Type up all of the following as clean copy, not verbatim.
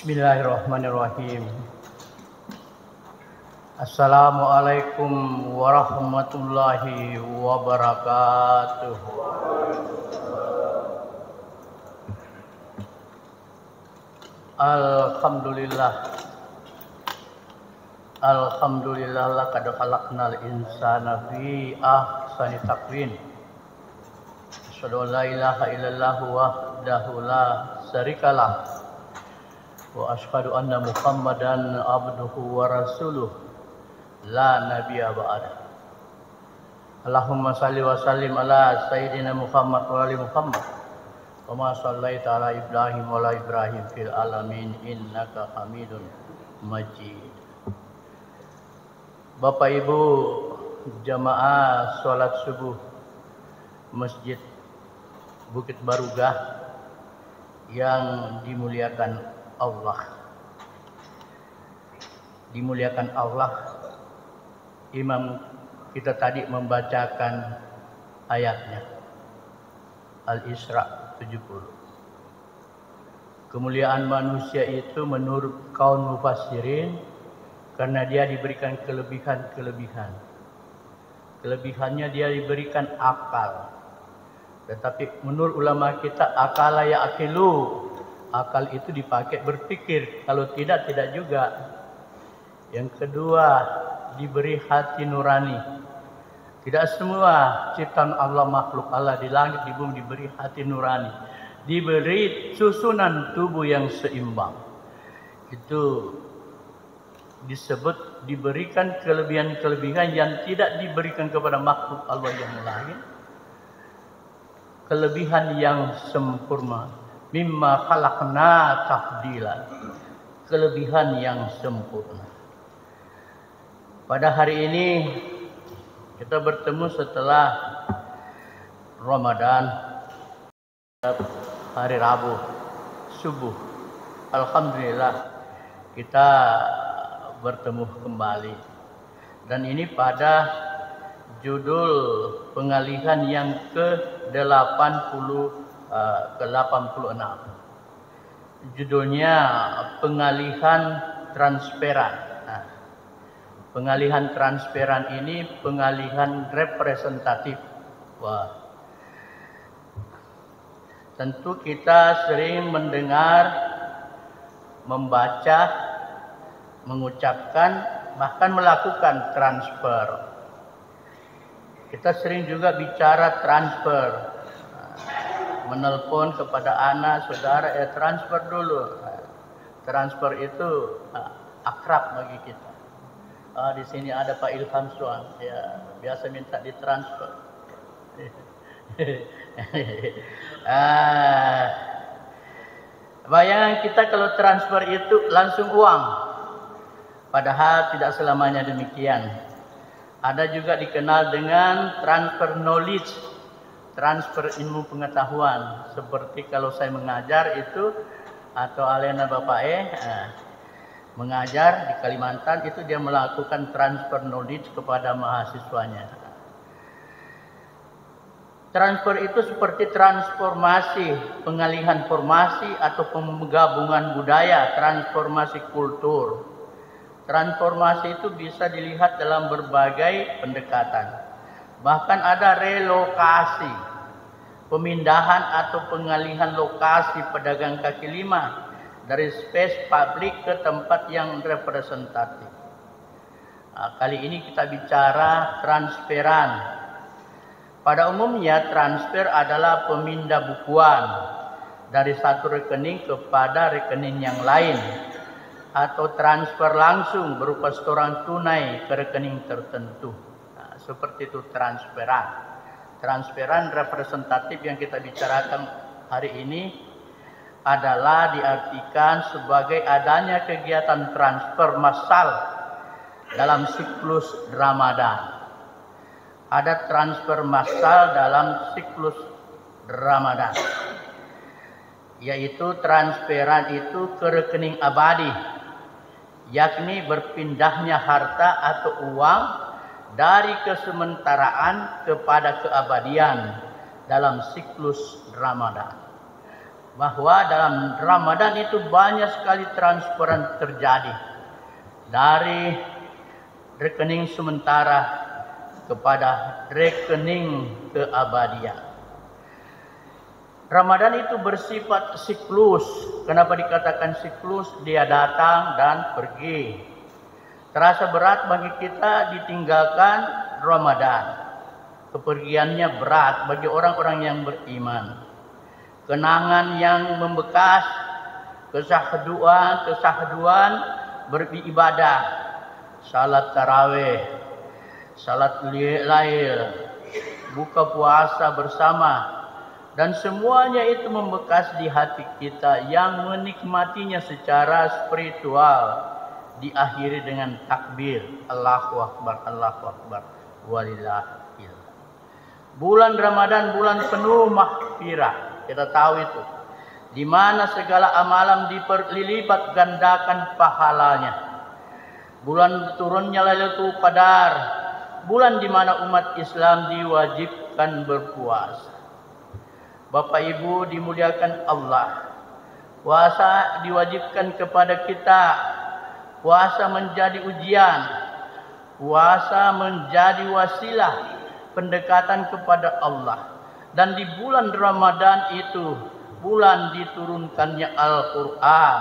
Bismillahirrahmanirrahim. Assalamualaikum warahmatullahi wabarakatuh. Alhamdulillah. Alhamdulillah laqad khalaqnal insana fi ahsani taqwim. Asyhadu an la ilaha illallah wahdahu la syarikalah. Wa asyhadu anna Muhammadan abduhu wa rasuluh la nabiyya ba'da. Allahumma salli wa sallim ala sayyidina Muhammad wa ali Muhammad. Wa ma shallaita ala Ibrahim wa ala Ibrahim fil alamin innaka Hamidun Majid. Bapak Ibu jamaah salat subuh Masjid Bukit Barugah yang dimuliakan Allah. Dimuliakan Allah. Imam kita tadi membacakan ayatnya Al-Isra 70. Kemuliaan manusia itu menurut kaum mufassirin karena dia diberikan kelebihan-kelebihan. Kelebihannya dia diberikan akal. Tetapi menurut ulama kita akala ya akilu. Akal itu dipakai berpikir, kalau tidak juga. Yang kedua, diberi hati nurani. Tidak semua ciptaan Allah, makhluk Allah di langit di bumi diberi hati nurani. Diberi susunan tubuh yang seimbang. Itu disebut diberikan kelebihan-kelebihan yang tidak diberikan kepada makhluk Allah yang lain. Kelebihan yang sempurna. Mimma khalaqna tafdila. Kelebihan yang sempurna. Pada hari ini kita bertemu setelah Ramadan, hari Rabu subuh. Alhamdulillah kita bertemu kembali. Dan ini pada judul pengalihan yang ke-86. Judulnya pengalihan transferan. Nah, pengalihan transferan ini pengalihan representatif. Wah. Tentu kita sering mendengar, membaca, mengucapkan, bahkan melakukan transfer. Kita sering juga bicara transfer. Menelpon kepada anak, saudara, transfer dulu. Transfer itu akrab bagi kita. Di sini ada Pak Ilham Suan, ya biasa minta ditransfer. Bayangan kita kalau transfer itu langsung uang. Padahal tidak selamanya demikian. Ada juga dikenal dengan transfer knowledge. Transfer ilmu pengetahuan, seperti kalau saya mengajar itu atau Alena Bapak mengajar di Kalimantan, itu dia melakukan transfer knowledge kepada mahasiswanya. Transfer itu seperti transformasi, pengalihan formasi atau penggabungan budaya, transformasi kultur. Transformasi itu bisa dilihat dalam berbagai pendekatan. Bahkan ada relokasi, pemindahan atau pengalihan lokasi pedagang kaki lima dari space publik ke tempat yang representatif. Nah, kali ini kita bicara transferan. Pada umumnya transfer adalah pemindah bukuan dari satu rekening kepada rekening yang lain, atau transfer langsung berupa setoran tunai ke rekening tertentu. Seperti itu transferan. Transferan representatif yang kita bicarakan hari ini adalah diartikan sebagai adanya kegiatan transfer massal dalam siklus Ramadan. Ada transfer massal dalam siklus Ramadan, yaitu transferan itu ke rekening abadi, yakni berpindahnya harta atau uang dari kesementaraan kepada keabadian dalam siklus Ramadan. bahwa dalam Ramadan itu banyak sekali transferan terjadi dari rekening sementara kepada rekening keabadian. Ramadan itu bersifat siklus. Kenapa dikatakan siklus? Dia datang dan pergi. Terasa berat bagi kita ditinggalkan Ramadan. Kepergiannya berat bagi orang-orang yang beriman. Kenangan yang membekas, kesahduan beribadah, salat tarawih, salat lail, buka puasa bersama, dan semuanya itu membekas di hati kita yang menikmatinya secara spiritual. Diakhiri dengan takbir, Allahu Akbar, Allahu Akbar, walillahil. Bulan Ramadan bulan penuh mahfirah, kita tahu itu, di mana segala amalan dilipat gandakan pahalanya. Bulan turunnya Lailatul Qadar, bulan di mana umat Islam diwajibkan berpuasa. Bapak Ibu dimuliakan Allah, puasa diwajibkan kepada kita. Puasa menjadi ujian, puasa menjadi wasilah pendekatan kepada Allah. Dan di bulan Ramadan itu bulan diturunkannya Al-Quran.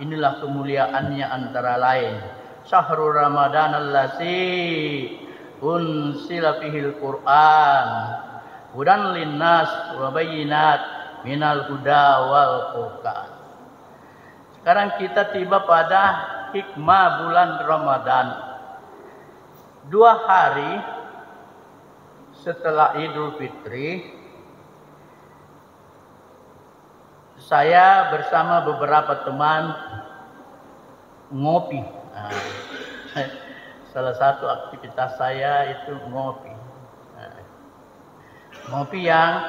Inilah kemuliaannya antara lain. Syahrul Ramadan allazi unsila fihil Quran hudan linnas wa bayyinat minal huda wal furqan. Sekarang kita tiba pada hikmah bulan Ramadan. 2 hari setelah Idul Fitri, saya bersama beberapa teman ngopi. Salah satu aktivitas saya itu ngopi. Ngopi yang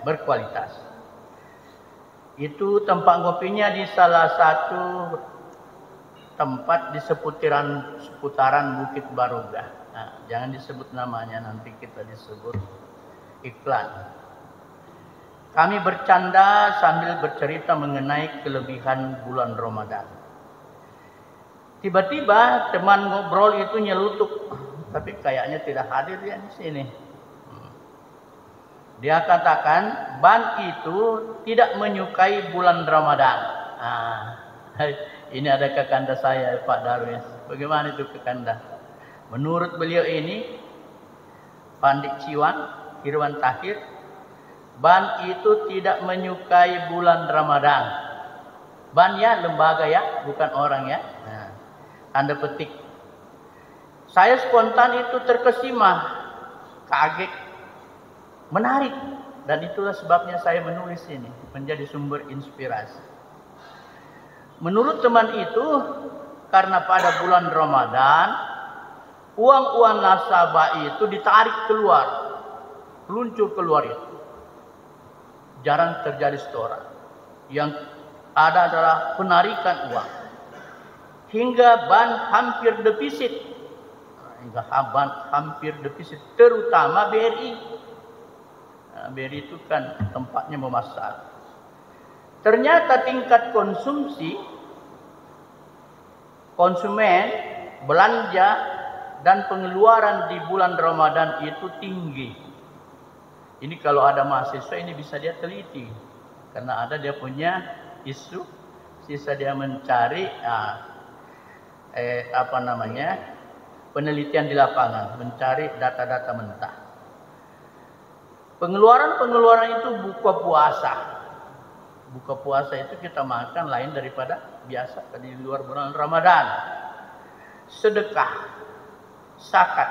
berkualitas. Itu tempat ngopinya di salah satu tempat di seputaran Bukit Barugah. Nah, jangan disebut namanya, nanti kita disebut iklan. Kami bercanda sambil bercerita mengenai kelebihan bulan Ramadan. Tiba-tiba teman ngobrol itu nyelutuk, tapi kayaknya tidak hadir dia di sini. Dia katakan, Ban itu tidak menyukai bulan Ramadan. Ini ada kakanda saya, Pak Darwis. Bagaimana itu kakanda? Menurut beliau ini, Pandik Ciwan, Irwan Tahir, Ban itu tidak menyukai bulan Ramadan. Ban ya, lembaga ya, bukan orang ya. Nah, tanda petik. Saya spontan itu terkesima, kaget, menarik. Dan itulah sebabnya saya menulis ini, menjadi sumber inspirasi. Menurut teman itu, karena pada bulan Ramadan, uang-uang nasabah itu ditarik keluar, meluncur keluar itu. Jarang terjadi setoran. Yang ada adalah penarikan uang. Hingga ban hampir defisit. Terutama BRI. Nah, BRI itu kan tempatnya memasak. Ternyata tingkat konsumen, belanja, dan pengeluaran di bulan Ramadan itu tinggi. Ini kalau ada mahasiswa ini bisa dia teliti. Karena ada dia punya isu, sisa dia mencari penelitian di lapangan, mencari data-data mentah. Pengeluaran itu buka puasa. Buka puasa itu kita makan lain daripada biasa di luar bulan Ramadan. Sedekah, zakat.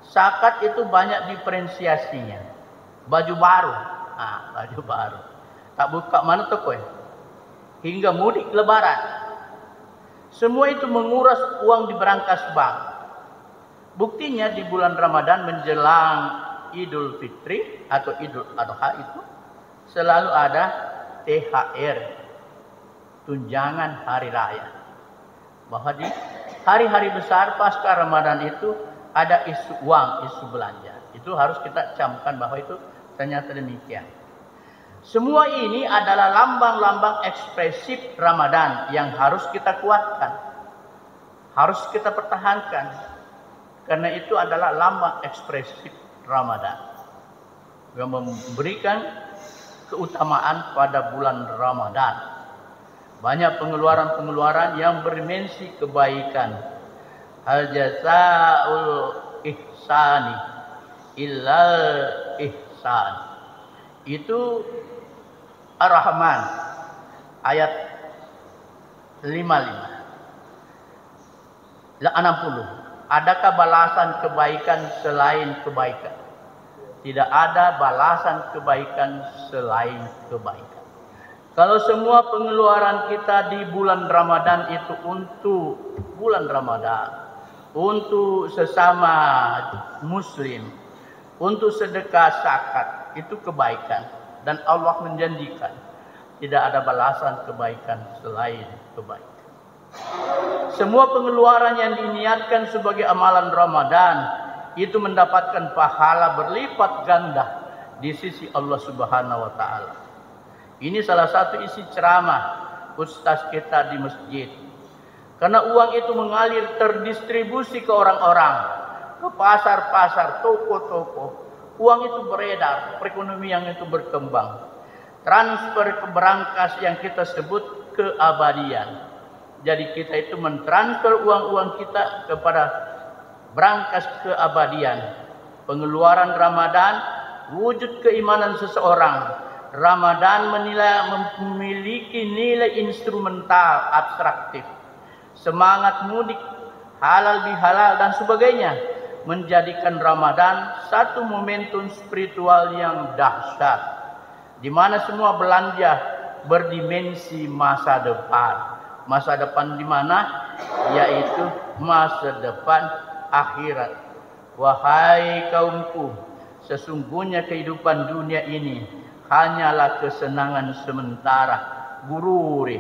Zakat itu banyak diferensiasinya. Baju baru. Baju baru. Tak buka mana toko ya? Hingga mudik lebaran. Semua itu menguras uang di berangkas bank. Buktinya di bulan Ramadan menjelang Idul Fitri atau Idul Adha itu selalu ada THR, tunjangan hari raya. Bahwa di hari-hari besar pasca Ramadan itu ada isu uang, isu belanja. Itu harus kita camkan bahwa itu ternyata demikian. Semua ini adalah lambang-lambang ekspresif Ramadan yang harus kita kuatkan, harus kita pertahankan, karena itu adalah lambang ekspresif Ramadan yang memberikan keutamaan pada bulan Ramadan. Banyak pengeluaran-pengeluaran yang berdimensi kebaikan. Hal jazaul ihsani illal ihsan. Itu Ar-Rahman ayat 60. Adakah balasan kebaikan selain kebaikan? Tidak ada balasan kebaikan selain kebaikan. Kalau semua pengeluaran kita di bulan Ramadan itu untuk bulan Ramadan, untuk sesama muslim, untuk sedekah zakat, itu kebaikan. Dan Allah menjanjikan tidak ada balasan kebaikan selain kebaikan. Semua pengeluaran yang diniatkan sebagai amalan Ramadan itu mendapatkan pahala berlipat ganda di sisi Allah Subhanahu wa taala. Ini salah satu isi ceramah ustaz kita di masjid. Karena uang itu mengalir terdistribusi ke orang-orang, ke pasar-pasar, toko-toko. Uang itu beredar, perekonomian itu berkembang. Transfer ke berangkas yang kita sebut keabadian. Jadi kita itu mentransfer uang-uang kita kepada berangkas keabadian. Pengeluaran Ramadan, wujud keimanan seseorang. Ramadan memiliki nilai instrumental abstraktif. Semangat mudik, halal bihalal dan sebagainya menjadikan Ramadan satu momentum spiritual yang dahsyat, di mana semua belanja berdimensi masa depan. Masa depan di mana? Yaitu masa depan akhirat. Wahai kaumku, sesungguhnya kehidupan dunia ini hanyalah kesenangan sementara, gururi,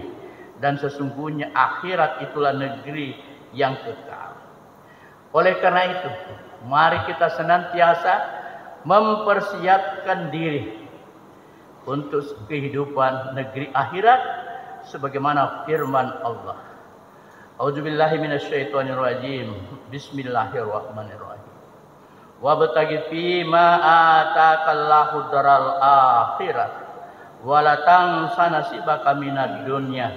dan sesungguhnya akhirat itulah negeri yang kekal. Oleh karena itu, mari kita senantiasa mempersiapkan diri untuk kehidupan negeri akhirat sebagaimana firman Allah. A'udzubillahi minasyaitonirrajim. Bismillahirrahmanirrahim. Wabtaghi fima atakallahu daral akhirah wa la tansa nasibaka minad dunya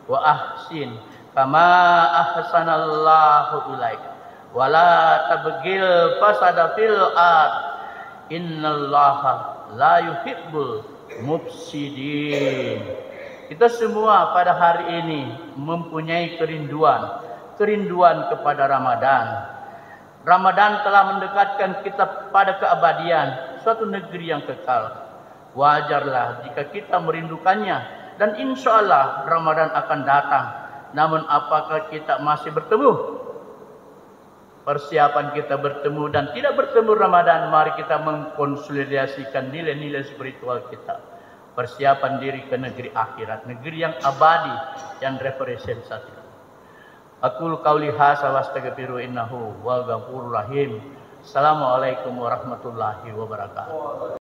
wa ahsin kama ahsanallahu ilaika wa la tabghil fasada fil ard innallaha la yuhibbul mufsidin. Kita semua pada hari ini mempunyai kerinduan kepada Ramadan. Ramadan telah mendekatkan kita pada keabadian, suatu negeri yang kekal. Wajarlah jika kita merindukannya, dan insya Allah Ramadan akan datang. Namun apakah kita masih bertemu? Persiapan kita bertemu dan tidak bertemu Ramadan, mari kita mengkonsolidasikan nilai-nilai spiritual kita. Persiapan diri ke negeri akhirat, negeri yang abadi, yang representatif. Aqulu qauli hadza wa astaghfiru innahu wal ghafurur rahim. Assalamualaikum warahmatullahi wabarakatuh.